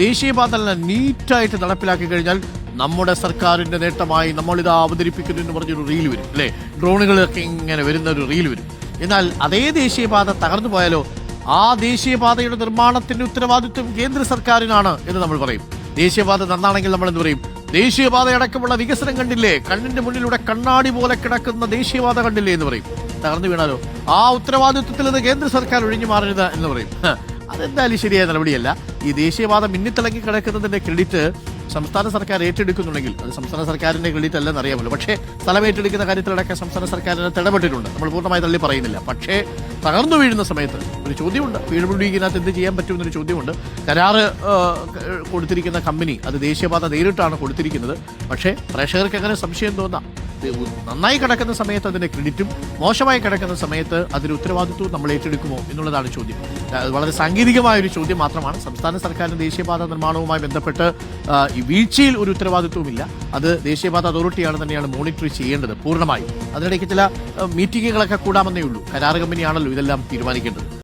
ദേശീയപാത നീറ്റായിട്ട് നടപ്പിലാക്കി കഴിഞ്ഞാൽ നമ്മുടെ സർക്കാരിന്റെ നേട്ടമായി നമ്മളിത് അവതരിപ്പിക്കുന്നു എന്ന് പറഞ്ഞൊരു റീൽ വരും അല്ലേ? ഡ്രോണുകളൊക്കെ ഇങ്ങനെ വരുന്ന ഒരു റീൽ വരും. എന്നാൽ അതേ ദേശീയപാത തകർന്നു പോയാലോ ആ ദേശീയപാതയുടെ നിർമ്മാണത്തിന്റെ ഉത്തരവാദിത്വം കേന്ദ്ര സർക്കാരിനാണ് എന്ന് നമ്മൾ പറയും. ദേശീയപാത നന്നാണെങ്കിൽ നമ്മൾ എന്ത് പറയും? ദേശീയപാതയടക്കമുള്ള വികസനം കണ്ടില്ലേ, കണ്ണിന്റെ മുന്നിലൂടെ കണ്ണാടി പോലെ കിടക്കുന്ന ദേശീയപാത കണ്ടില്ലേ എന്ന് പറയും. തകർന്നു വീണാലോ ആ ഉത്തരവാദിത്വത്തിൽ നിന്ന് കേന്ദ്ര സർക്കാർ ഒഴിഞ്ഞു മാറരുത് എന്ന് പറയും. അതെന്തായാലും ശരിയായ നടപടിയല്ല. ഈ ദേശീയപാത മിന്നിത്തിളങ്ങി കിടക്കുന്നതിന്റെ ക്രെഡിറ്റ് സംസ്ഥാന സർക്കാർ ഏറ്റെടുക്കുന്നുണ്ടെങ്കിൽ അത് സംസ്ഥാന സർക്കാരിന്റെ ക്രെഡിറ്റ് അല്ലെന്ന് അറിയാമല്ലോ. പക്ഷേ സ്ഥലം ഏറ്റെടുക്കുന്ന കാര്യത്തിലടക്കം സംസ്ഥാന സർക്കാരിന് ഇടപെട്ടിട്ടുണ്ട്. നമ്മൾ പൂർണ്ണമായി തള്ളി പറയുന്നില്ല. പക്ഷേ തകർന്നു വീഴുന്ന സമയത്ത് ഒരു ചോദ്യമുണ്ട്. വീഴുപിടിക്കുന്നതിനകത്ത് എന്ത് ചെയ്യാൻ പറ്റുമെന്നൊരു ചോദ്യമുണ്ട്. കരാറ് കൊടുത്തിരിക്കുന്ന കമ്പനി അത് ദേശീയപാത നേരിട്ടാണ് കൊടുത്തിരിക്കുന്നത്. പക്ഷേ പ്രേക്ഷകർക്ക് അങ്ങനെ സംശയം തോന്നാം. നന്നായി കിടക്കുന്ന സമയത്ത് അതിന്റെ ക്രെഡിറ്റും മോശമായി കിടക്കുന്ന സമയത്ത് അതിന്റെ ഉത്തരവാദിത്വവും നമ്മൾ ഏറ്റെടുക്കുമോ എന്നുള്ളതാണ് ചോദ്യം. വളരെ സാങ്കേതികമായ ഒരു ചോദ്യം മാത്രമാണ്. സംസ്ഥാന സർക്കാരിന്റെ ദേശീയപാത നിർമ്മാണവുമായി ബന്ധപ്പെട്ട് ഈ വീഴ്ചയിൽ ഒരു ഉത്തരവാദിത്വമില്ല. അത് ദേശീയപാത അതോറിറ്റിയാണ് തന്നെയാണ് മോണിറ്റർ ചെയ്യേണ്ടത് പൂർണ്ണമായും. അതിനിടയ്ക്ക് ചില മീറ്റിങ്ങുകളൊക്കെ കൂടാമെന്നേ ഉള്ളൂ. കരാർ കമ്പനിയാണല്ലോ ഇതെല്ലാം തീരുമാനിക്കേണ്ടത്.